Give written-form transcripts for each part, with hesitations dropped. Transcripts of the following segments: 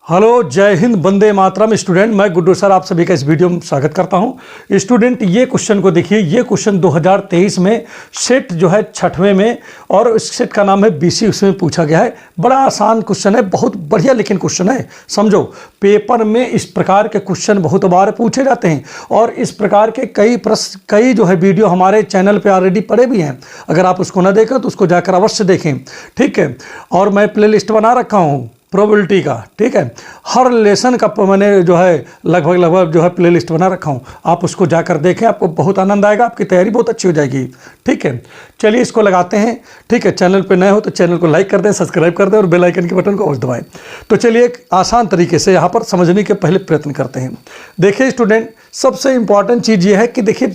Hello, जय Hind, Vande Mataram. Student, मैं Guddu sir आप सभी का इस वीडियो में स्वागत करता हूं। स्टूडेंट, ये क्वेश्चन को देखिए। ये क्वेश्चन 2023 में सेट जो है 6वें में, और इस सेट का नाम है बीसी, उसमें पूछा गया है। बड़ा आसान क्वेश्चन है, बहुत बढ़िया लेकिन क्वेश्चन है। समझो, पेपर में इस प्रकार के क्वेश्चन बहुत बार पूछे जाते हैं और इस प्रकार के कई जो है वीडियो हमारे चैनल पर ऑलरेडी पड़े भी हैं। अगर आप उसको ना देखें तो उसको जाकर अवश्य देखें, ठीक है। और मैं प्ले लिस्ट बना रखा हूँ प्रोबेबिलिटी का, ठीक है। हर लेसन का मैंने जो है लगभग जो है प्ले लिस्ट बना रखा हूँ, आप उसको जाकर देखें, आपको बहुत आनंद आएगा, आपकी तैयारी बहुत अच्छी हो जाएगी, ठीक है। चलिए इसको लगाते हैं, ठीक है। चैनल पे नए हो तो चैनल को लाइक कर दें, सब्सक्राइब कर दें और बेल आइकन के बटन को अवश्य दबाएं। तो चलिए एक आसान तरीके से यहाँ पर समझने के पहले प्रयत्न करते हैं। देखिए स्टूडेंट, सबसे इंपॉर्टेंट चीज़ ये है कि देखिए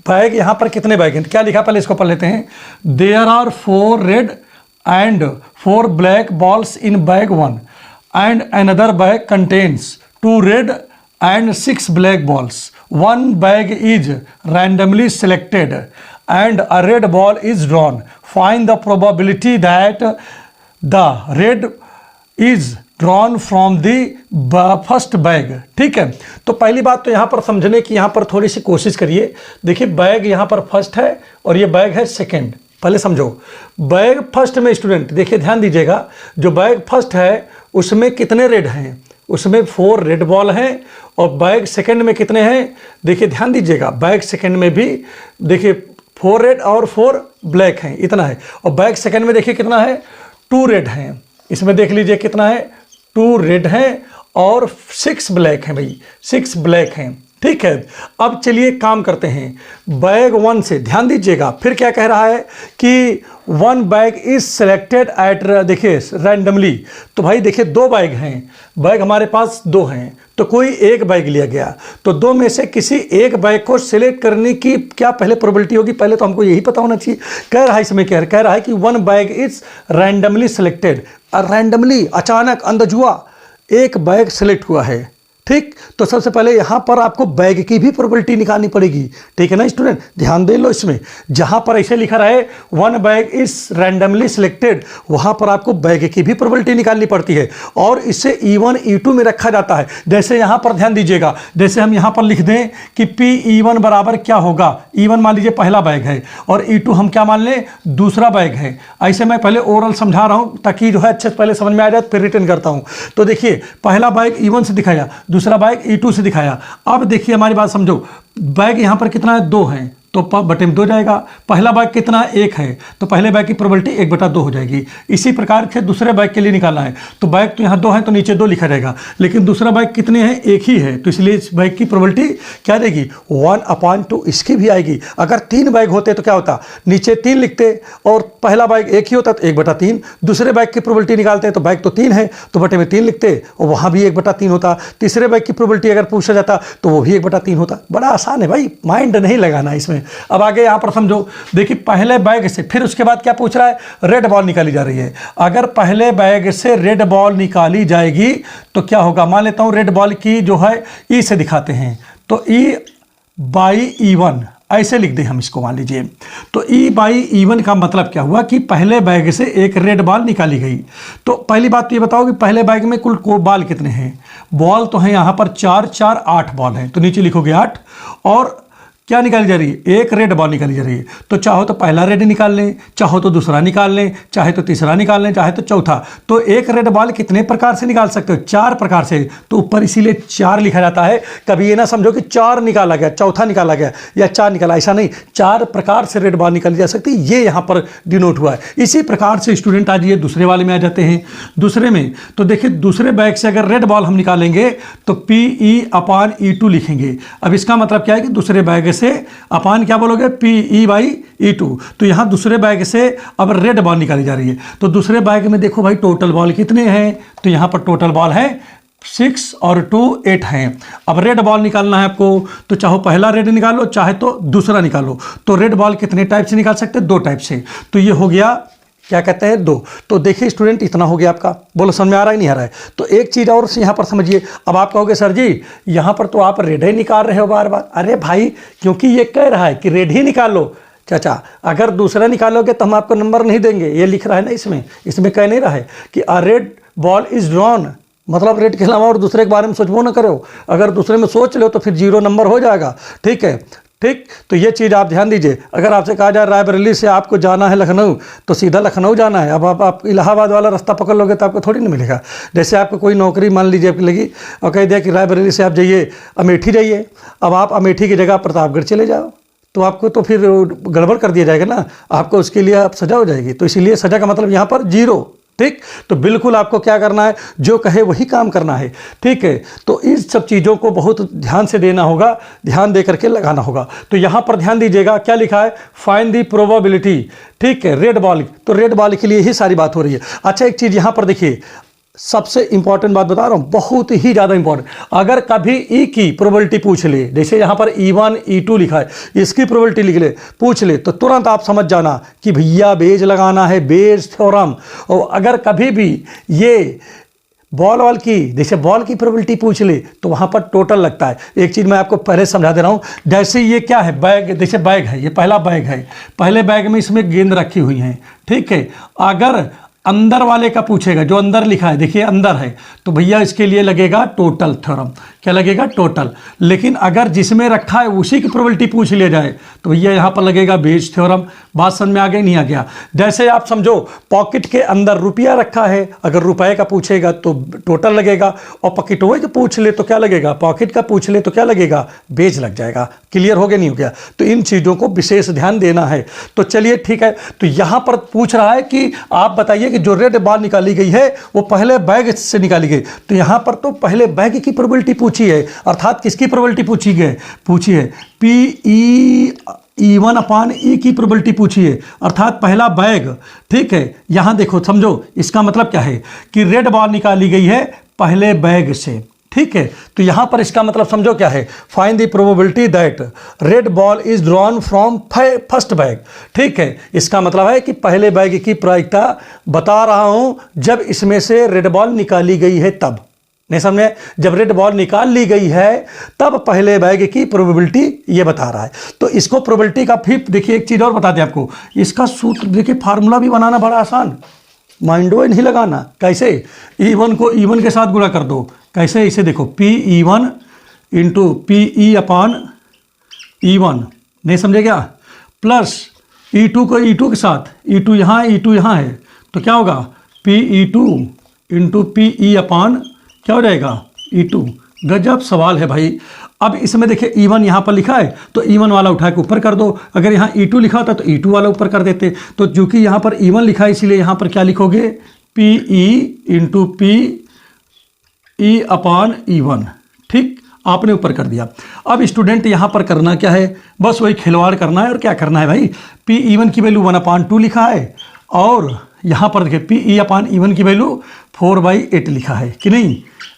बैग यहाँ पर कितने बैग हैं, क्या लिखा पहले इसको पढ़ लेते हैं। There are 4 red and 4 black balls in bag 1 and another bag contains 2 red and 6 black balls. One bag is randomly selected and a red ball is drawn. Find the probability that the red is drawn from the first bag. ठीक है। तो पहली बात तो यहाँ पर समझने की यहाँ पर थोड़ी सी कोशिश करिए। देखिए बैग यहाँ पर फर्स्ट है और ये बैग है सेकंड। पहले समझो, बैग फर्स्ट में स्टूडेंट देखिए ध्यान दीजिएगा, जो बैग फर्स्ट है उसमें कितने रेड हैं, उसमें 4 रेड बॉल हैं। और बैग सेकंड में कितने हैं, देखिए ध्यान दीजिएगा, बैग सेकंड में भी देखिए 4 रेड और 4 ब्लैक हैं, इतना है। और बैग सेकंड में देखिए कितना है, 2 रेड हैं। इसमें देख लीजिए कितना है, 2 रेड हैं और 6 ब्लैक हैं भाई, 6 ब्लैक हैं, ठीक है। अब चलिए काम करते हैं। बैग 1 से ध्यान दीजिएगा, फिर क्या कह रहा है कि 1 बैग इज सेलेक्टेड एट, देखिए रैंडमली। तो भाई देखिए 2 बैग हैं, बैग हमारे पास 2 हैं, तो कोई एक बैग लिया गया, तो 2 में से किसी एक बैग को सिलेक्ट करने की क्या पहले प्रोबेबिलिटी होगी, पहले तो हमको यही पता होना चाहिए। कह रहा है इसमें क्या कह रहा है कि 1 bag is randomly selected, randomly अचानक अंधजुआ एक बैग सेलेक्ट हुआ है, ठीक। तो सबसे पहले यहाँ पर आपको बैग की भी प्रोबेबिलिटी निकालनी पड़ेगी, ठीक है ना स्टूडेंट। ध्यान दे लो, इसमें जहाँ पर ऐसे लिखा रहा है 1 बैग इज रैंडमली सिलेक्टेड, वहाँ पर आपको बैग की भी प्रोबेबिलिटी निकालनी पड़ती है और इसे E1 E2 में रखा जाता है। जैसे यहाँ पर ध्यान दीजिएगा, जैसे हम यहाँ पर लिख दें कि PE1 बराबर क्या होगा, E1 मान लीजिए पहला बैग है और E2 हम क्या मान लें, दूसरा बैग है। ऐसे मैं पहले ओरल समझा रहा हूँ ताकि जो है अच्छे से पहले समझ में आ जाए, फिर रिटर्न करता हूँ। तो देखिए पहला बैग E1 से दिखाया, दूसरा बैग E2 से दिखाया। अब देखिए हमारी बात समझो, बैग यहां पर कितना है, 2 है, तो बटे में 2 जाएगा। पहला बैग कितना, 1 है, तो पहले बैग की प्रोबेबिलिटी 1/2 हो जाएगी। इसी प्रकार से दूसरे बैग के लिए निकालना है, तो बैग तो यहाँ 2 है तो नीचे 2 लिखा जाएगा, लेकिन दूसरा बैग कितने हैं, 1 ही है, तो इसलिए इस बैग की प्रोबेबिलिटी क्या देगी, 1/2 इसकी भी आएगी। अगर 3 बैग होते तो क्या होता, नीचे 3 लिखते और पहला बैग 1 ही होता तो 1/3। दूसरे बैग की प्रोबेबिलिटी निकालते हैं तो बैग तो 3 है तो बटे में 3 लिखते और वहाँ भी 1/3 होता। तीसरे बैग की प्रोबेबिलिटी अगर पूछा जाता तो वो भी 1/3 होता। बड़ा आसान है भाई, माइंड नहीं लगाना इसमें। अब आगे यहां पर समझो, देखिए पहले बैग से फिर उसके बाद क्या पूछ रहा है, रेड बॉल निकाली जा रही है। अगर पहले बैग से रेड बॉल निकाली जाएगी तो क्या होगा, मान लेता हूं रेड बॉल की जो है E से दिखाते हैं, तो E/E1 ऐसे लिख दें हम इसको, मान लीजिए। तो E/E1 का मतलब क्या हुआ कि पहले बैग से एक रेड बॉल निकाली गई। तो पहली बात तो ये बताओ कि पहले बैग में कुल बॉल कितने हैं, बॉल तो हैं यहाँ पर 4 4 8 बॉल हैं, तो नीचे लिखोगे 8। और क्या निकाली जा रही है, एक रेड बॉल निकाली जा रही है। तो चाहो तो पहला रेड निकाल लें, चाहो तो दूसरा निकाल लें, चाहे तो तीसरा निकाल लें, चाहे तो चौथा। तो एक रेड बॉल कितने प्रकार से निकाल सकते हो, 4 प्रकार से। तो ऊपर इसीलिए 4 लिखा जाता है। कभी ये ना समझो कि 4 निकाला गया, चौथा निकाला गया या 4 निकाला, ऐसा नहीं। 4 प्रकार से रेड बॉल निकाली जा सकती है, ये यहाँ पर डिनोट हुआ है। इसी प्रकार से स्टूडेंट आज ये दूसरे वाले में आ जाते हैं। दूसरे में तो देखिए दूसरे बैग से अगर रेड बॉल हम निकालेंगे तो PE/E2 लिखेंगे। अब इसका मतलब क्या है कि दूसरे बैग से अपान क्या बोलोगे, PE/E2। तो यहां दूसरे बैग से अब रेड बॉल निकाली जा रही है। तो दूसरे बैग में देखो भाई टोटल बॉल कितने हैं, तो यहां पर टोटल बॉल है 6 और 2 8 हैं। अब रेड बॉल निकालना है आपको, तो चाहो पहला रेड निकालो चाहे तो दूसरा निकालो। तो रेड बॉल कितने टाइप से निकाल सकते हैं, 2 टाइप से। तो ये हो गया क्या कहते हैं, 2। तो देखिए स्टूडेंट इतना हो गया आपका, बोलो समझ में आ रहा है नहीं आ रहा है। तो एक चीज़ और यहाँ पर समझिए। अब आप कहोगे सर जी यहाँ पर तो आप रेड ही निकाल रहे हो बार बार। अरे भाई क्योंकि ये कह रहा है कि रेड ही निकाल लो, चाचा अगर दूसरा निकालोगे तो हम आपको नंबर नहीं देंगे। ये लिख रहा है ना इसमें कह नहीं रहा है कि अ रेड बॉल इज ड्रॉन मतलब रेट के अलावा और दूसरे के बारे में सोचबो ना करो। अगर दूसरे में सोच लो तो फिर 0 नंबर हो जाएगा। ठीक है, ठीक। तो ये चीज़ आप ध्यान दीजिए। अगर आपसे कहा जाए रायबरेली से आपको जाना है लखनऊ, तो सीधा लखनऊ जाना है। अब आप इलाहाबाद वाला रास्ता पकड़ लोगे तो आपको थोड़ी ना मिलेगा। जैसे आपको कोई नौकरी मान लीजिए आपकी लगी और कह दिया कि रायबरेली से आप जाइए अमेठी जाइए, अब आप अमेठी की जगह प्रतापगढ़ चले जाओ, तो आपको तो फिर गड़बड़ कर दिया जाएगा ना, आपको उसके लिए आप सजा हो जाएगी। तो इसीलिए सजा का मतलब यहाँ पर 0। ठीक, तो बिल्कुल आपको क्या करना है, जो कहे वही काम करना है। ठीक है, तो इस सब चीज़ों को बहुत ध्यान से देना होगा, ध्यान दे करके लगाना होगा। तो यहाँ पर ध्यान दीजिएगा क्या लिखा है, फाइंड दी प्रोबेबिलिटी। ठीक है, रेड बॉल, तो रेड बॉल के लिए ही सारी बात हो रही है। अच्छा, एक चीज़ यहाँ पर देखिए, सबसे इंपॉर्टेंट बात बता रहा हूँ, बहुत ही ज़्यादा इंपॉर्टेंट। अगर कभी ई की प्रोबेबिलिटी पूछ ले, जैसे यहाँ पर E1 E2 लिखा है, इसकी प्रोबेबिलिटी लिख ले, पूछ ले, तो तुरंत आप समझ जाना कि भैया बेज लगाना है, बेज थ्योरम। और अगर कभी भी ये बॉल की, जैसे बॉल की प्रोबेबिलिटी पूछ ले, तो वहाँ पर टोटल लगता है। एक चीज़ मैं आपको पहले समझा दे रहा हूँ। जैसे ये क्या है, बैग, जैसे बैग है, ये पहला बैग है, पहले बैग में इसमें गेंद रखी हुई हैं। ठीक है, अगर अंदर वाले का पूछेगा, जो अंदर लिखा है, देखिए अंदर है, तो भैया इसके लिए लगेगा टोटल थ्योरम। क्या लगेगा, टोटल। लेकिन अगर जिसमें रखा है उसी की प्रोबेबिलिटी पूछ लिया जाए, तो भैया यहाँ पर लगेगा बेज थ्योरम। बात समझ में आ गई, नहीं आ गया? जैसे आप समझो पॉकेट के अंदर रुपया रखा है, अगर रुपए का पूछेगा तो टोटल लगेगा, और पॉकेटवे का पूछ ले तो क्या लगेगा, पॉकेट का पूछ ले तो क्या लगेगा, बेज लग जाएगा। क्लियर हो गया, नहीं हो गया? तो इन चीज़ों को विशेष ध्यान देना है। तो चलिए ठीक है, तो यहाँ पर पूछ रहा है कि आप बताइए कि जो रेड बॉल निकाली गई है वो पहले बैग से निकाली गई। तो यहाँ पर तो पहले बैग की प्रोबेबिलिटी पूछी है, अर्थात किसकी प्रोबेबिलिटी पूछी है, PE1 अपान E की प्रोबेबिलिटी पूछी है, अर्थात पहला बैग। ठीक है, यहाँ देखो, समझो इसका मतलब क्या है कि रेड बॉल निकाली गई है पहले बैग से। ठीक है, तो यहां पर इसका मतलब समझो क्या है, find the probability that red ball is drawn from first bag. ठीक है, इसका मतलब है कि पहले बैग की प्रायिकता बता रहा हूं जब इसमें से रेड बॉल निकाली गई है तब। नहीं समझे? जब रेड बॉल निकाल ली गई है तब पहले बैग की प्रोबेबिलिटी ये बता रहा है। तो इसको प्रोबेबिलिटी का फिर देखिए एक चीज़ और बता दें आपको, इसका सूत्र देखिए, फार्मूला भी बनाना बड़ा आसान, माइंडो नहीं लगाना। कैसे? E1 को E1 के साथ गुणा कर दो। कैसे? इसे देखो, PE1 इंटू PE अपान E1, नहीं समझे क्या? प्लस E2 को E2 के साथ, E2 यहाँ है, तो क्या होगा, PE2 इंटू PE अपान क्या हो जाएगा, E2। गजब सवाल है भाई। अब इसमें देखिए E1 यहाँ पर लिखा है, तो E1 वाला उठा के ऊपर कर दो। अगर यहाँ E2 लिखा होता तो E2 वाला ऊपर कर देते। तो चूंकि यहाँ पर E1 लिखा है, इसीलिए यहाँ पर क्या लिखोगे, PE इंटू PE अपान E1। ठीक, आपने ऊपर कर दिया। अब स्टूडेंट यहाँ पर करना क्या है, बस वही खिलवाड़ करना है। और क्या करना है भाई, PE1 की वैल्यू 1/2 लिखा है, और यहाँ पर देखिए PE अपान E1 की वैल्यू 4/8 लिखा है कि नहीं।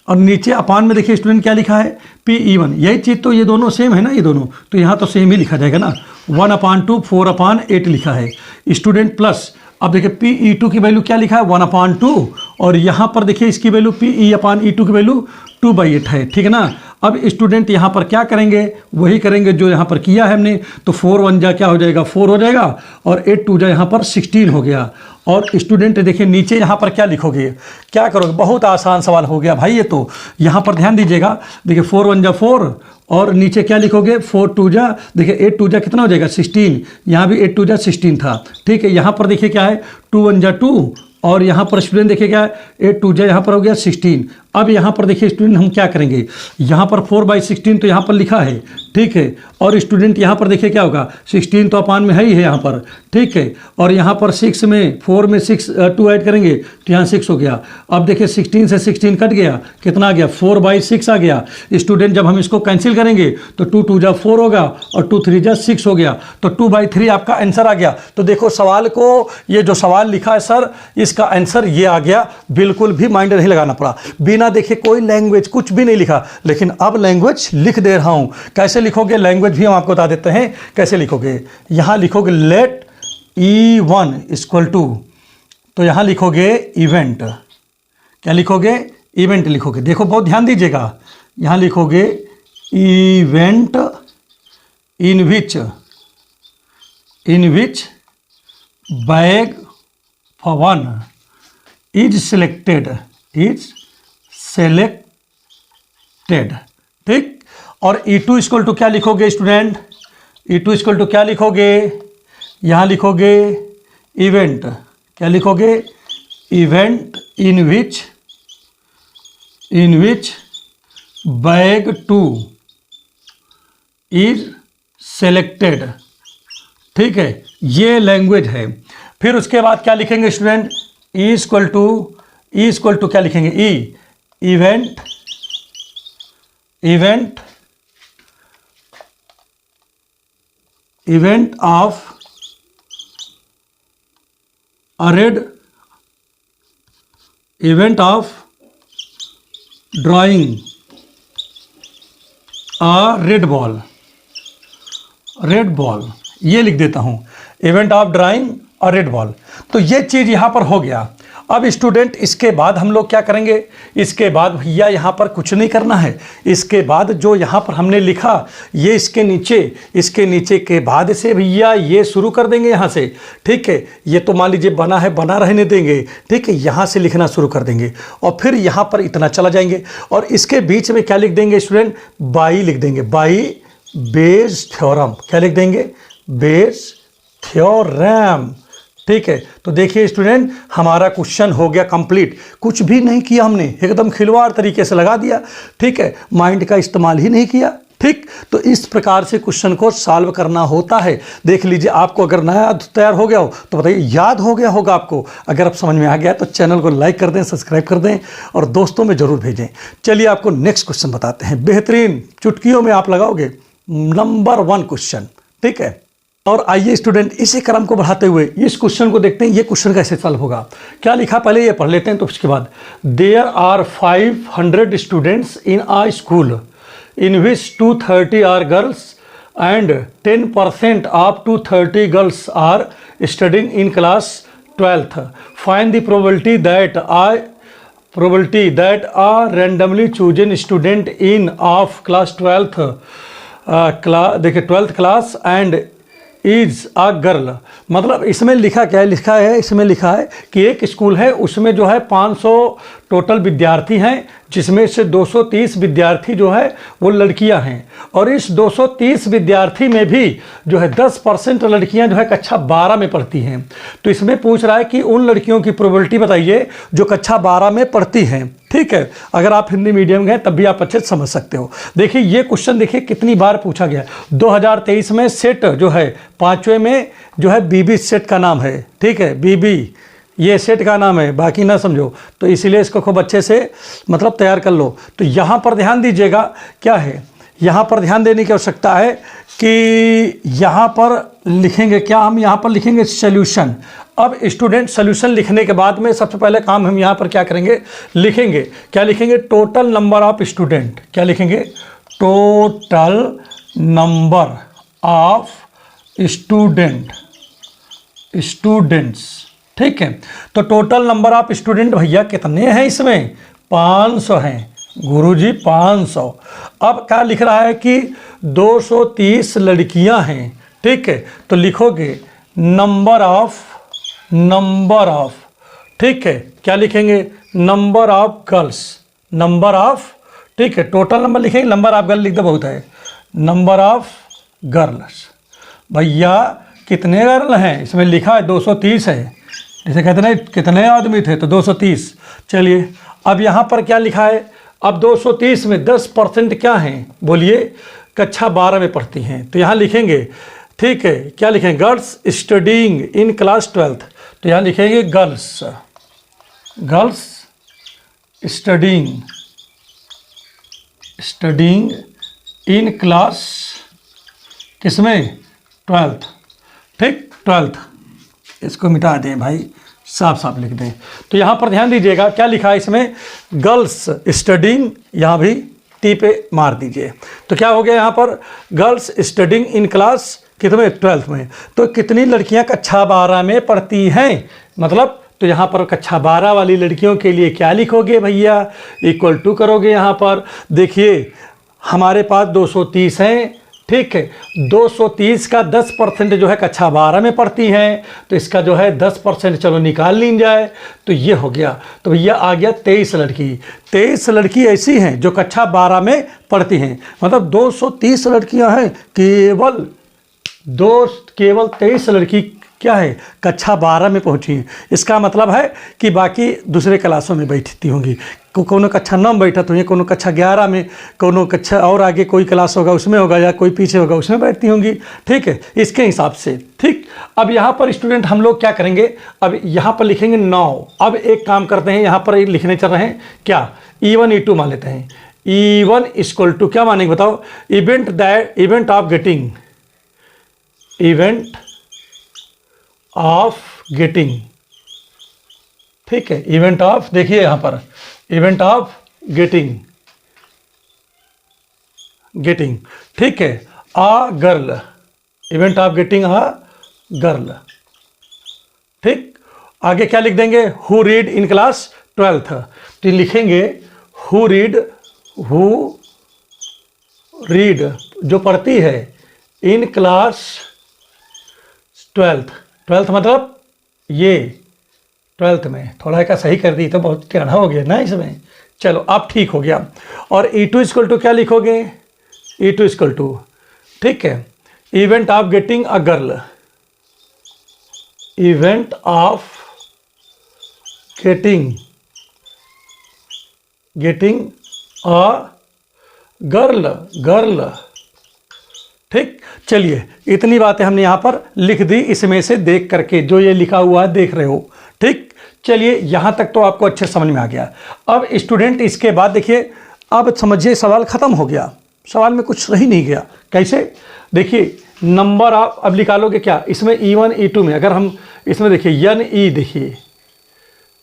और नीचे अपान में देखिए स्टूडेंट क्या लिखा है, PE1। यही चीज़ तो ये दोनों सेम है ना, ये दोनों, तो यहाँ तो सेम ही लिखा जाएगा ना। 1/2 4/8 लिखा है स्टूडेंट। प्लस अब देखिए PE2 की वैल्यू क्या लिखा है, 1/2, और यहाँ पर देखिए इसकी वैल्यू PE अपान E2 की वैल्यू 2/8 है। ठीक है ना। अब स्टूडेंट यहाँ पर क्या करेंगे, वही करेंगे जो यहाँ पर किया है हमने। तो 4 1 जा क्या हो जाएगा, 4 हो जाएगा, और 8 2 जा यहाँ पर 16 हो गया। और स्टूडेंट देखिए नीचे यहाँ पर क्या लिखोगे, क्या करोगे, बहुत आसान सवाल हो गया भाई ये तो। यहाँ पर ध्यान दीजिएगा, देखिए 4 1 जा 4, और नीचे क्या लिखोगे, 4 2 जा, देखिए 8 2 जा कितना हो जाएगा, 16। यहाँ भी 8 2 जा 16 था। ठीक है, यहाँ पर देखिए क्या है, 2 1 जा 2, और यहाँ पर स्टूडेंट देखिए क्या है, 8 2 जा यहाँ पर हो गया 16। अब यहाँ पर देखिए स्टूडेंट हम क्या करेंगे, यहाँ पर 4/16 तो यहाँ पर लिखा है। ठीक है, और स्टूडेंट यहाँ पर देखिए क्या होगा, 16 तो अपान में है ही है यहाँ पर। ठीक है, और यहाँ पर 6 में 4 में 6 2 ऐड करेंगे तो यहाँ 6 हो गया। अब देखिए 16 से 16 कट गया, कितना आ गया, 4/6 आ गया। स्टूडेंट जब हम इसको कैंसिल करेंगे तो 2 2 जा 4 होगा, और 2 3 जा 6 हो गया, तो 2/3 आपका आंसर आ गया। तो देखो सवाल को, ये जो सवाल लिखा है सर, इसका आंसर ये आ गया। बिल्कुल भी माइंड नहीं लगाना पड़ा, बिना देखिए कोई लैंग्वेज कुछ भी नहीं लिखा, लेकिन अब लैंग्वेज लिख दे रहा हूं। कैसे लिखोगे, लैंग्वेज भी हम आपको बता देते हैं कैसे लिखोगे। यहां लिखोगे लेट E1 इक्वल टू, तो यहां लिखोगे इवेंट। क्या लिखोगे, इवेंट लिखोगे। देखो बहुत ध्यान दीजिएगा, यहां लिखोगे event in which bag for 1 is selected, ठीक। और E2 इक्वल टू क्या लिखोगे स्टूडेंट, E2 इक्वल टू क्या लिखोगे, यहाँ लिखोगे इवेंट, क्या लिखोगे, event in which bag 2 is selected, ठीक है, ये लैंग्वेज है। फिर उसके बाद क्या लिखेंगे स्टूडेंट, ई इक्वल टू क्या लिखेंगे, event of drawing red ball, ये लिख देता हूँ, इवेंट ऑफ ड्राइंग और रेड बॉल। तो ये चीज़ यहाँ पर हो गया। अब स्टूडेंट इसके बाद हम लोग क्या करेंगे, इसके बाद भैया यहाँ पर कुछ नहीं करना है। इसके बाद जो यहाँ पर हमने लिखा ये इसके नीचे के बाद से भैया ये शुरू कर देंगे यहाँ से, ठीक है। ये तो मान लीजिए बना है, बना रहने देंगे, ठीक है। यहाँ से लिखना शुरू कर देंगे और फिर यहाँ पर इतना चला जाएंगे और इसके बीच में क्या लिख देंगे स्टूडेंट, बाई लिख देंगे, बाई बेस थ्योरम, क्या लिख देंगे, बेस थ्योरम, ठीक है। तो देखिए स्टूडेंट हमारा क्वेश्चन हो गया कंप्लीट, कुछ भी नहीं किया हमने, एकदम खिलवाड़ तरीके से लगा दिया, ठीक है, माइंड का इस्तेमाल ही नहीं किया, ठीक। तो इस प्रकार से क्वेश्चन को सॉल्व करना होता है। देख लीजिए, आपको अगर नया तैयार हो गया हो तो बताइए, याद हो गया होगा आपको। अगर आप समझ में आ गया तो चैनल को लाइक कर दें, सब्सक्राइब कर दें और दोस्तों में ज़रूर भेजें। चलिए आपको नेक्स्ट क्वेश्चन बताते हैं, बेहतरीन चुटकियों में आप लगाओगे, नंबर 1 क्वेश्चन, ठीक है। और आइए स्टूडेंट इसी क्रम को बढ़ाते हुए इस क्वेश्चन को देखते हैं, ये क्वेश्चन कैसे सॉल्व होगा। क्या लिखा पहले ये पढ़ लेते हैं, तो उसके बाद there are 500 students in a school in which 230 are girls and 10% of 230 girls are studying in class 12th। Find the probability that a randomly chosen student in of class 12th देखिए 12th class and is a girl. मतलब इसमें लिखा क्या है, लिखा है इसमें लिखा है कि एक स्कूल है, उसमें जो है 500 टोटल विद्यार्थी हैं, जिसमें से 230 विद्यार्थी जो है वो लड़कियां हैं और इस 230 विद्यार्थी में भी जो है 10% लड़कियां जो है कक्षा 12 में पढ़ती हैं। तो इसमें पूछ रहा है कि उन लड़कियों की प्रोबेबिलिटी बताइए जो कक्षा 12 में पढ़ती हैं, ठीक है। अगर आप हिंदी मीडियम के हैं तब भी आप अच्छे से समझ सकते हो। देखिए ये क्वेश्चन देखिए कितनी बार पूछा गया। 2023 में सेट जो है 5वें में जो है बीबी सेट का नाम है, ठीक है, बीबी ये सेट का नाम है, बाकी ना समझो, तो इसीलिए इसको खूब अच्छे से मतलब तैयार कर लो। तो यहाँ पर ध्यान दीजिएगा, क्या है यहाँ पर ध्यान देने की आवश्यकता है कि यहाँ पर लिखेंगे क्या, हम यहाँ पर लिखेंगे सॉल्यूशन। अब स्टूडेंट सॉल्यूशन लिखने के बाद में सबसे पहले काम हम यहाँ पर क्या करेंगे, लिखेंगे, क्या लिखेंगे, टोटल नंबर ऑफ स्टूडेंट, क्या लिखेंगे, टोटल नंबर ऑफ स्टूडेंट्स, ठीक है। तो टोटल नंबर ऑफ स्टूडेंट भैया कितने हैं इसमें, 500 हैं गुरुजी, 500। अब क्या लिख रहा है कि 230 लड़कियां हैं, ठीक है। तो लिखोगे नंबर ऑफ, ठीक है, क्या लिखेंगे, number of girls, number of, ठीक है, टोटल नंबर लिखेंगे, नंबर ऑफ गर्ल लिख दो, बहुत है, नंबर ऑफ गर्ल्स। भैया कितने गर्ल हैं, इसमें लिखा है 230 है, जैसे कहते हैं कितने आदमी थे तो 230। चलिए अब यहाँ पर क्या लिखा है, अब 230 में 10% क्या हैं, बोलिए, कक्षा 12 में पढ़ती हैं, तो यहाँ लिखेंगे, ठीक है, क्या लिखेंगे, girls studying in class 12th। तो यहाँ लिखेंगे गर्ल्स स्टडीइंग इन क्लास किसमें, 12th, ठीक, 12th। इसको मिटा दें भाई, साफ साफ लिख दें। तो यहाँ पर ध्यान दीजिएगा क्या लिखा है इसमें, गर्ल्स स्टडीइंग, यहाँ भी टी पे मार दीजिए। तो क्या हो गया यहाँ पर, गर्ल्स स्टडीइंग इन क्लास कितने, 12th में। तो कितनी लड़कियाँ कक्षा 12 में पढ़ती हैं, मतलब तो यहाँ पर कक्षा 12 वाली लड़कियों के लिए क्या लिखोगे भैया, इक्वल टू करोगे। यहाँ पर देखिए हमारे पास 230 हैं ठीक है। 230 का 10% जो है कक्षा 12 में पढ़ती हैं, तो इसका जो है 10% चलो निकाल ली जाए, तो ये हो गया। तो भैया आ गया 23 लड़की। 23 लड़की ऐसी हैं जो कक्षा 12 में पढ़ती हैं, मतलब 230 लड़कियां हैं, केवल 23 लड़की क्या है कक्षा 12 में पहुंची हैं। इसका मतलब है कि बाकी दूसरे क्लासों में बैठती होंगी, कोनो कक्षा 9 में बैठत होंगी, कोनो कक्षा 11 में, कोनो कक्षा और आगे कोई क्लास होगा उसमें होगा, या कोई पीछे होगा उसमें बैठती होंगी। ठीक है, इसके हिसाब से। ठीक, अब यहाँ पर स्टूडेंट हम लोग क्या करेंगे, अब यहाँ पर लिखेंगे 9। अब एक काम करते हैं, यहाँ पर लिखने चल रहे हैं क्या, E1 E2 मान लेते हैं। E1 इक्वल टू क्या मानेंगे बताओ, इवेंट ऑफ गेटिंग। ठीक है, इवेंट ऑफ, देखिए यहाँ पर इवेंट ऑफ गेटिंग। ठीक है, a girl, event of getting a girl. ठीक, आगे क्या लिख देंगे, who read in class 12th, तो लिखेंगे हु रीड जो पढ़ती है इन क्लास 12th मतलब ये 12th में, थोड़ा का सही कर दी तो बहुत टेढ़ा हो गया ना इसमें। चलो अब ठीक हो गया। और E2 इक्वल टू क्या लिखोगे, E2 इक्वल टू, ठीक है, event of getting a girl, event of getting a girl. ठीक, चलिए इतनी बातें हमने यहाँ पर लिख दी, इसमें से देख करके जो ये लिखा हुआ है देख रहे हो। ठीक, चलिए यहाँ तक तो आपको अच्छे समझ में आ गया। अब स्टूडेंट इसके बाद देखिए, अब समझिए सवाल ख़त्म हो गया, सवाल में कुछ रही नहीं गया। कैसे, देखिए नंबर आप अब निकालोगे क्या, इसमें E1 E2 में अगर हम इसमें देखिए NE, देखिए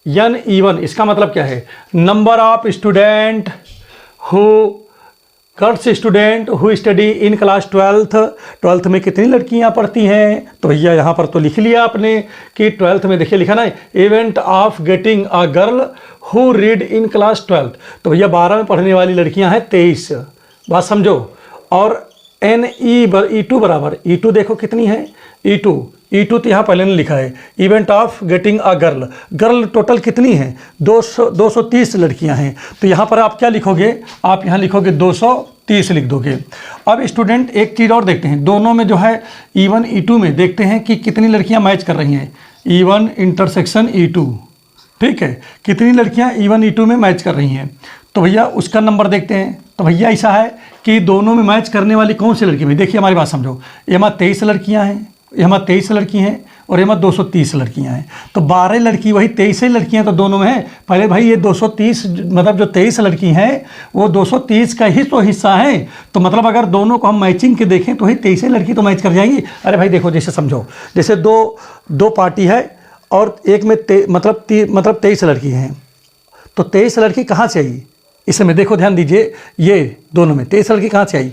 NE1, इसका मतलब क्या है, number of student girls student who study in class 12th में कितनी लड़कियां पढ़ती हैं। तो भैया यहाँ पर तो लिख लिया आपने कि 12th में देखिए लिखा ना, event of getting a girl who read in class 12th, तो भैया 12 में पढ़ने वाली लड़कियां हैं 23, बात समझो। और E2 बराबर, E2 देखो कितनी है, E2 तो यहाँ पहले ने लिखा है, event of getting a girl total कितनी है, 230 लड़कियां हैं। तो यहाँ पर आप क्या लिखोगे, आप यहाँ लिखोगे 230 लिख दोगे। अब स्टूडेंट एक चीज़ और देखते हैं, दोनों में जो है E1 E2 में देखते हैं कि कितनी लड़कियां मैच कर रही हैं, E1 इंटरसेक्शन E2। ठीक है, कितनी लड़कियां E1 E2 में मैच कर रही हैं, तो भैया उसका नंबर देखते हैं। तो भैया ऐसा है कि दोनों में मैच करने वाली कौन सी लड़की, देखिए हमारी बात समझो, यहाँ 23 लड़कियाँ हैं, यहाँ 23 लड़की हैं, और यहाँ 230 लड़कियां हैं, तो 12 लड़की वही 23 लड़कियां तो दोनों में हैं। पहले भाई ये 230 मतलब जो 23 लड़की हैं वो 230 का ही तो हिस्सा है, तो मतलब अगर दोनों को हम मैचिंग के देखें तो वही 23 लड़की तो मैच कर जाएंगी। अरे भाई देखो, जैसे समझो, जैसे दो पार्टी है और एक में मतलब 23 लड़की हैं, तो 23 लड़की कहाँ से आई, इसमें देखो ध्यान दीजिए, ये दोनों में 23 लड़की कहाँ से आई,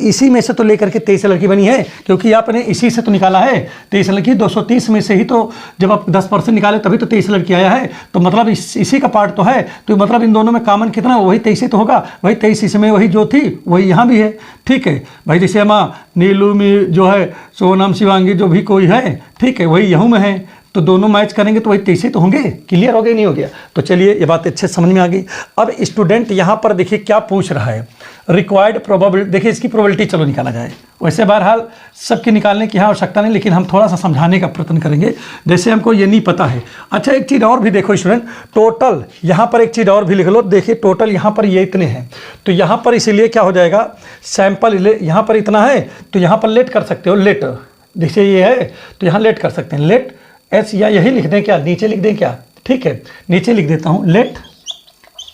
इसी में से तो लेकर के 23 लड़की बनी है, क्योंकि आपने इसी से तो निकाला है 23 लड़की, 230 में से ही तो जब आप 10% निकाले तभी तो 23 लड़की आया है, तो मतलब इसी का पार्ट तो है, तो मतलब इन दोनों में कॉमन कितना, वही 23 तो होगा, वही 23 इसमें वही जो थी वही यहाँ भी है। ठीक है भाई, जैसे हम नीलू में जो है सोनम शिवांगी जो भी कोई है, ठीक है, वही यहाँ में है, तो दोनों मैच करेंगे तो वही 23 तो होंगे। क्लियर हो गया नहीं हो गया, तो चलिए ये बात अच्छे समझ में आ गई। अब स्टूडेंट यहाँ पर देखिए क्या पूछ रहा है, रिक्वायर्ड प्रोबेबिलिटी, देखिए इसकी प्रोबेबिलिटी चलो निकाला जाए। वैसे बहरहाल सबके निकालने की यहाँ आवश्यकता नहीं, लेकिन हम थोड़ा सा समझाने का प्रयत्न करेंगे, जैसे हमको ये नहीं पता है। अच्छा एक चीज़ और भी देखो स्टूडेंट, टोटल यहाँ पर एक चीज़ और भी लिख लो, देखिए टोटल यहाँ पर ये इतने हैं, तो यहाँ पर इसीलिए क्या हो जाएगा, सैंपल यहाँ पर इतना है तो यहाँ पर लेट कर सकते हो, लेट, देखिए ये है तो यहाँ लेट कर सकते हैं, लेट एस, या यही लिख दें क्या, नीचे लिख दें क्या, ठीक है नीचे लिख देता हूँ, let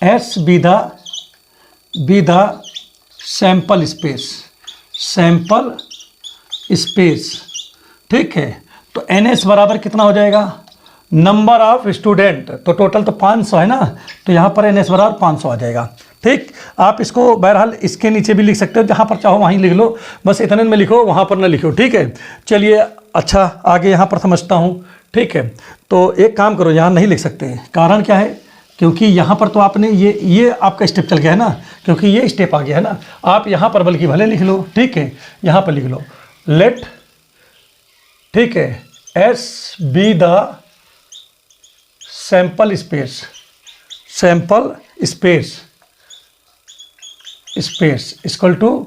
S be the sample space, ठीक है। तो एन एस बराबर कितना हो जाएगा, नंबर ऑफ स्टूडेंट, तो टोटल तो 500 है ना, तो यहाँ पर एन एस बराबर 500 आ जाएगा। ठीक, आप इसको बहरहाल इसके नीचे भी लिख सकते हो, जहाँ पर चाहो वहीं लिख लो, बस इतने में लिखो, वहाँ पर ना लिखो। ठीक है, चलिए अच्छा आगे यहाँ पर समझता हूँ। ठीक है, तो एक काम करो, यहाँ नहीं लिख सकते, कारण क्या है, क्योंकि यहाँ पर तो आपने ये आपका स्टेप चल गया है ना, क्योंकि ये स्टेप आ गया है ना। आप यहाँ पर बल्कि भले लिख लो, ठीक है, यहाँ पर लिख लो लेट, ठीक है, S be the sample space, sample space, space equal to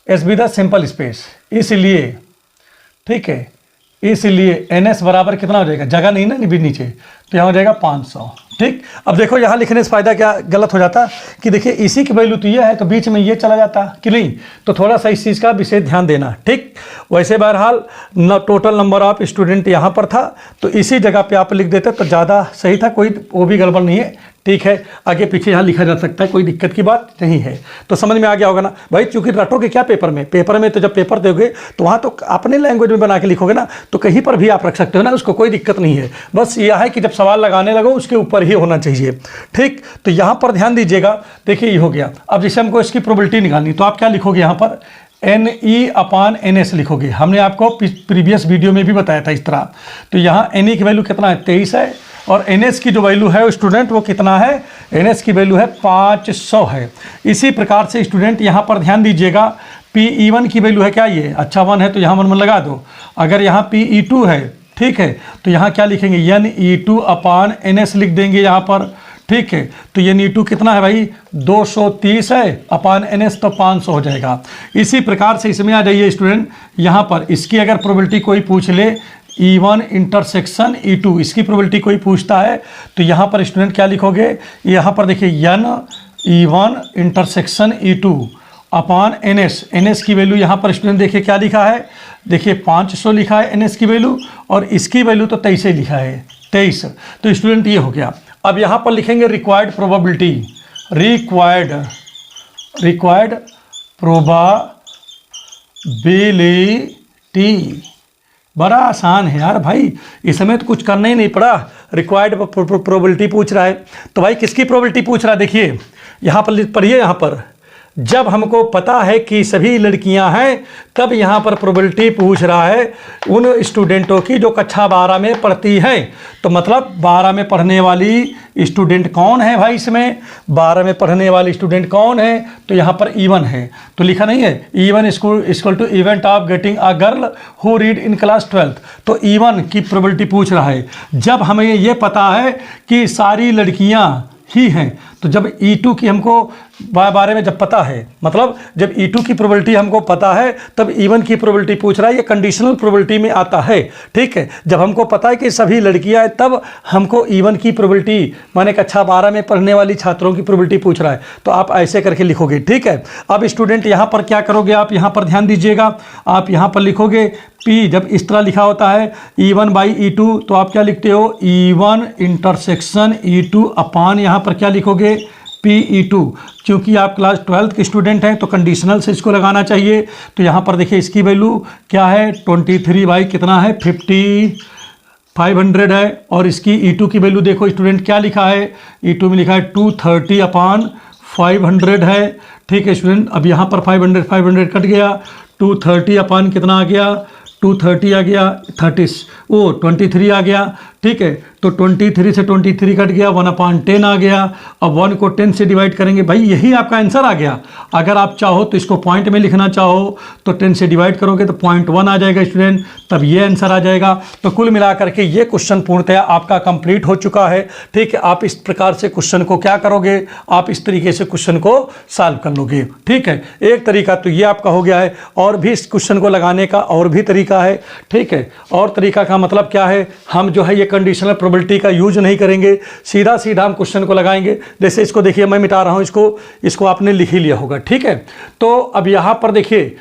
S be the sample space. इसलिए, ठीक है, इसलिए एन एस बराबर कितना हो जाएगा, जगह नहीं ना भी नीचे, तो यहाँ हो जाएगा 500। ठीक, अब देखो यहाँ लिखने से फ़ायदा क्या गलत हो जाता कि देखिए इसी की वैल्यू तो ये है, तो बीच में ये चला जाता कि नहीं, तो थोड़ा सा इस चीज़ का विशेष ध्यान देना। ठीक, वैसे बहरहाल टोटल नंबर ऑफ स्टूडेंट यहाँ पर था, तो इसी जगह पे आप लिख देते तो ज़्यादा सही था, कोई वो भी गड़बड़ नहीं है। ठीक है, आगे पीछे यहाँ लिखा जा सकता है, कोई दिक्कत की बात नहीं है। तो समझ में आ गया होगा ना भाई, चूंकि रटोगे क्या पेपर में तो जब पेपर दोगे तो वहाँ तो अपने लैंग्वेज में बना के लिखोगे ना, तो कहीं पर भी आप रख सकते हो ना, उसको कोई दिक्कत नहीं है। बस यह है कि जब सवाल लगाने लगो उसके ऊपर ही होना चाहिए। ठीक, तो यहाँ पर ध्यान दीजिएगा, देखिए ये हो गया। अब जैसे हमको इसकी प्रोबेबिलिटी निकालनी, तो आप क्या लिखोगे यहाँ पर, NE/NS लिखोगे। हमने आपको प्रीवियस वीडियो में भी बताया था इस तरह। तो यहाँ NE की वैल्यू कितना है, 23 है, और NS की जो वैल्यू है स्टूडेंट वो कितना है, NS की वैल्यू है 500 है। इसी प्रकार से स्टूडेंट यहाँ पर ध्यान दीजिएगा, PE1 की वैल्यू है क्या, ये अच्छा 1 है तो यहाँ 1 लगा दो। अगर यहाँ PE2 है, ठीक है, तो यहाँ क्या लिखेंगे, NE2/NS लिख देंगे यहाँ पर। ठीक है, तो ये NE2 कितना है भाई, 230 है, NS तो 500 हो जाएगा। इसी प्रकार से इसमें आ जाइए स्टूडेंट, यहाँ पर इसकी अगर प्रोबेबिलिटी कोई पूछ ले, E1 इंटरसेक्शन E2, इसकी प्रोबेबिलिटी कोई पूछता है, तो यहाँ पर स्टूडेंट क्या लिखोगे, यहाँ पर देखिए E1 इंटरसेक्शन E2/NS। NS की वैल्यू यहाँ पर स्टूडेंट देखिए क्या लिखा है, देखिए 500 लिखा है NS की वैल्यू, और इसकी वैल्यू तो 23 लिखा है, 23। तो स्टूडेंट ये हो गया। अब यहाँ पर लिखेंगे रिक्वायर्ड प्रोबेबिलिटी, रिक्वायर्ड प्रोबेबिलिटी। बड़ा आसान है यार भाई, इस समय तो कुछ करना ही नहीं पड़ा, रिक्वायर्ड प्रोबेबिलिटी पूछ रहा है। तो भाई किसकी प्रोबेबिलिटी पूछ रहा है, देखिए यहाँ पर पढ़िए, यहाँ पर जब हमको पता है कि सभी लड़कियां हैं, तब यहाँ पर प्रोबेबिलिटी पूछ रहा है उन स्टूडेंटों की जो कक्षा 12 में पढ़ती हैं। तो मतलब 12 में पढ़ने वाली स्टूडेंट कौन है भाई, इसमें 12 में पढ़ने वाली स्टूडेंट कौन है, तो यहाँ पर E1 है, तो लिखा नहीं है E1 equal to event of getting a girl who read in class 12th। तो E1 की प्रोबेबिलिटी पूछ रहा है। जब हमें ये पता है कि सारी लड़कियाँ ही हैं, तो जब E2 की हमको बारे में जब पता है, मतलब जब E2 की प्रोबेबिलिटी हमको पता है, तब E1 की प्रोबेबिलिटी पूछ रहा है। ये कंडीशनल प्रोबेबिलिटी में आता है। ठीक है, जब हमको पता है कि सभी लड़कियां हैं, तब हमको E1 की प्रोबेबिलिटी, माने कक्षा 12 में पढ़ने वाली छात्रों की प्रोबेबिलिटी पूछ रहा है। तो आप ऐसे करके लिखोगे। ठीक है, अब स्टूडेंट यहाँ पर क्या करोगे, आप यहाँ पर ध्यान दीजिएगा, आप यहाँ पर लिखोगे P, जब इस तरह लिखा होता है E1/E2, तो आप क्या लिखते हो, E1 इंटरसेक्शन E2 यहाँ पर क्या लिखोगे, PE2। क्योंकि आप क्लास 12th के स्टूडेंट हैं तो कंडीशनल से इसको लगाना चाहिए। तो यहाँ पर देखिए इसकी वैल्यू क्या है, 23 कितना है, 500 है, और इसकी E2 की वैल्यू देखो स्टूडेंट क्या लिखा है, E2 में लिखा है 230/500 है। ठीक है स्टूडेंट, अब यहाँ पर 500 कट गया, 230 कितना आ गया, 230 आ गया, 23 आ गया। ठीक है, तो 23 से 23 कट गया, 1/10 आ गया। अब 1 को 10 से डिवाइड करेंगे, भाई यही आपका आंसर आ गया। अगर आप चाहो तो इसको पॉइंट में लिखना चाहो तो 10 से डिवाइड करोगे तो 0.1 आ जाएगा स्टूडेंट, तब ये आंसर आ जाएगा। तो कुल मिलाकर के ये क्वेश्चन पूर्णतः आपका कंप्लीट हो चुका है। ठीक है, आप इस प्रकार से क्वेश्चन को क्या करोगे, आप इस तरीके से क्वेश्चन को सॉल्व कर लोगे। ठीक है, एक तरीका तो ये आपका हो गया है, और भी इस क्वेश्चन को लगाने का और भी तरीका है। ठीक है, और तरीका का मतलब क्या है, हम जो है ये कंडीशनल प्रोबेबिलिटी का यूज नहीं करेंगे, सीधा सीधा हम क्वेश्चन को लगाएंगे। जैसे इसको देखिए मैं मिटा रहा हूं, इसको आपने लिख ही लिया होगा। ठीक है, तो अब यहां पर देखिए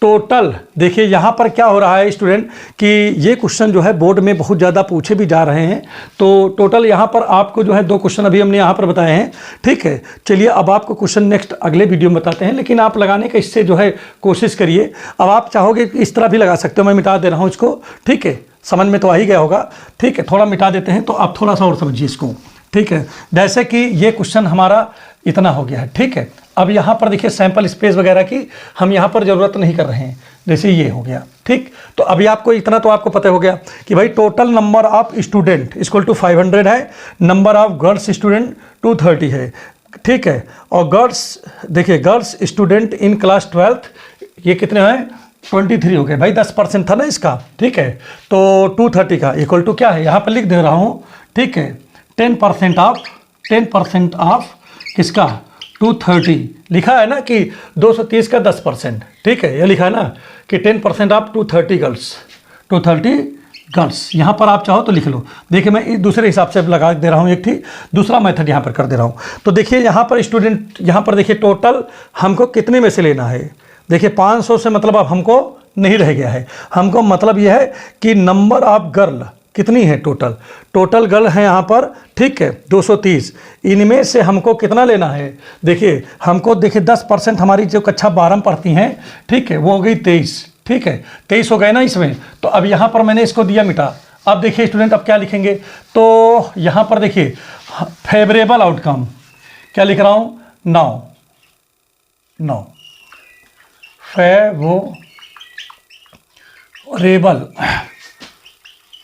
टोटल, देखिए यहाँ पर क्या हो रहा है स्टूडेंट कि ये क्वेश्चन जो है बोर्ड में बहुत ज़्यादा पूछे भी जा रहे हैं। तो टोटल यहाँ पर आपको जो है 2 क्वेश्चन अभी हमने यहाँ पर बताए हैं। ठीक है, चलिए अब आपको क्वेश्चन नेक्स्ट अगले वीडियो में बताते हैं, लेकिन आप लगाने का इससे जो है कोशिश करिए। अब आप चाहोगे इस तरह भी लगा सकते हो, मैं मिटा दे रहा हूँ इसको। ठीक है, समझ में तो आ ही गया होगा। ठीक है, थोड़ा मिटा देते हैं तो आप थोड़ा सा और समझिए इसको। ठीक है, जैसे कि ये क्वेश्चन हमारा इतना हो गया है। ठीक है, अब यहाँ पर देखिए सैंपल स्पेस वगैरह की हम यहाँ पर ज़रूरत नहीं कर रहे हैं। जैसे ये हो गया, ठीक। तो अभी आपको इतना तो आपको पता हो गया कि भाई total number of student equal to 500 है, नंबर ऑफ गर्ल्स स्टूडेंट 230 है, ठीक है। और गर्ल्स देखिए, girls student in class 12th ये कितने हैं, 23 हो गए भाई, 10% था ना इसका, ठीक है। तो 230 का इक्वल टू क्या है, यहाँ पर लिख दे रहा हूँ, ठीक है, 10% ऑफ किसका, 230 लिखा है ना कि 230 का 10%, ठीक है। ये लिखा है ना कि 10% ऑफ 230 गर्ल्स, यहाँ पर आप चाहो तो लिख लो। देखिए मैं इस दूसरे हिसाब से लगा दे रहा हूँ, एक ठीक दूसरा मेथड यहाँ पर कर दे रहा हूँ। तो देखिए यहाँ पर स्टूडेंट, यहाँ पर देखिए टोटल हमको कितने में से लेना है। देखिए 500 से मतलब अब हमको नहीं रह गया है, हमको मतलब यह है कि नंबर ऑफ गर्ल कितनी है, टोटल गर्ल है यहाँ पर, ठीक है 230, इनमें से हमको कितना लेना है। देखिए हमको देखिए 10% हमारी जो कक्षा 12 में पढ़ती हैं, ठीक है, वो हो गई 23, ठीक है 23 हो गए ना इसमें। तो अब यहाँ पर मैंने इसको दिया मिटा। अब देखिए स्टूडेंट अब क्या लिखेंगे, तो यहाँ पर देखिए फेवरेबल आउटकम क्या लिख रहा हूँ, नाउ फेवरेबल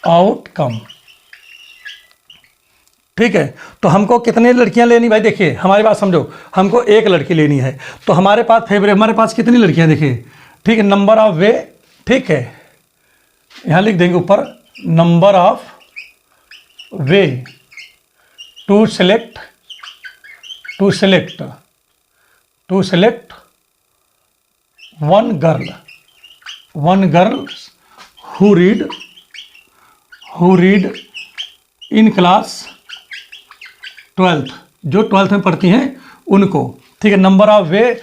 आउटकम, ठीक है। तो हमको कितने लड़कियां लेनी भाई, देखिए हमारी बात समझो, हमको एक लड़की लेनी है। तो हमारे पास हमारे पास कितनी लड़कियां, देखिए ठीक है, नंबर ऑफ वे, ठीक है, यहां लिख देंगे ऊपर, number of way to select one girl who read in class 12th, जो 12th में पढ़ती हैं उनको, ठीक है। Number of way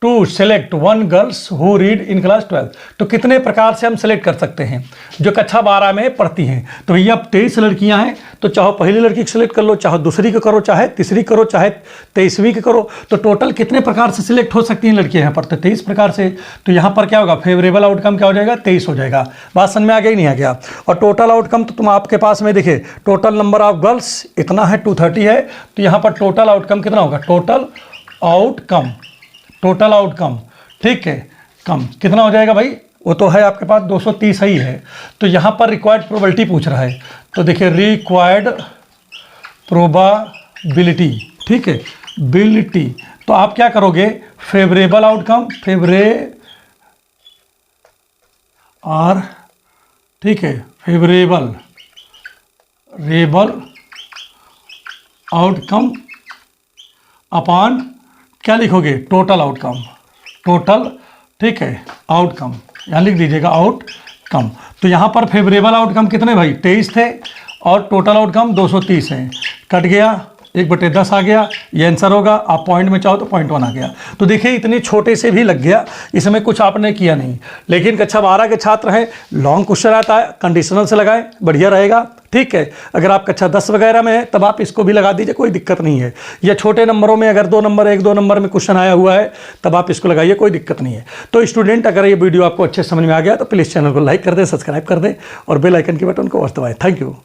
to select one girls who read in class 12th। तो कितने प्रकार से हम सेलेक्ट कर सकते हैं जो कक्षा 12 में पढ़ती हैं। तो भैया अब 23 लड़कियां हैं, तो चाहे पहली लड़की सेलेक्ट कर लो, चाहे दूसरी को करो, चाहे तीसरी करो, चाहे 23वीं की करो। तो टोटल कितने प्रकार से सिलेक्ट हो सकती हैं लड़कियां यहाँ पर, तो 23 प्रकार से। तो यहाँ पर क्या होगा, फेवरेबल आउटकम क्या हो जाएगा, 23 हो जाएगा। बात समझ में आ गई, नहीं आ गया। और टोटल आउटकम तो तुम आपके पास में देखिए, टोटल नंबर ऑफ गर्ल्स इतना है 230 है, तो यहाँ पर टोटल आउटकम कितना होगा, टोटल आउटकम, ठीक है, कम कितना हो जाएगा भाई, वो तो है आपके पास 230 ही है। तो यहाँ पर रिक्वायर्ड प्रोबेबिलिटी पूछ रहा है, तो देखिए रिक्वायर्ड प्रोबेबिलिटी, ठीक है, बिलिटी। तो आप क्या करोगे, फेवरेबल आउटकम, ठीक है, फेवरेबल आउटकम अपॉन क्या लिखोगे, टोटल आउटकम, ठीक है, आउटकम, यहाँ लिख दीजिएगा आउटकम। तो यहाँ पर फेवरेबल आउटकम कितने भाई, 23 थे, और टोटल आउटकम 230 है, कट गया 1/10 आ गया, ये आंसर होगा। आप पॉइंट में चाहो तो 0.1 आ गया। तो देखिए इतने छोटे से भी लग गया, इसमें कुछ आपने किया नहीं। लेकिन कक्षा 12 के छात्र हैं, लॉन्ग क्वेश्चन आता है, कंडीशनल से लगाएं, बढ़िया रहेगा, ठीक है। अगर आप कक्षा 10 वगैरह में है तब आप इसको भी लगा दीजिए, कोई दिक्कत नहीं है। या छोटे नंबरों में अगर 1-2 नंबर में क्वेश्चन आया हुआ है तब आप इसको लगाइए, कोई दिक्कत नहीं है। तो स्टूडेंट अगर ये वीडियो आपको अच्छे समझ में आ गया तो प्लीज़ चैनल को लाइक कर दें, सब्सक्राइब कर दें और बेल आइकन के बटन को अवश्य दबाएं। Thank you.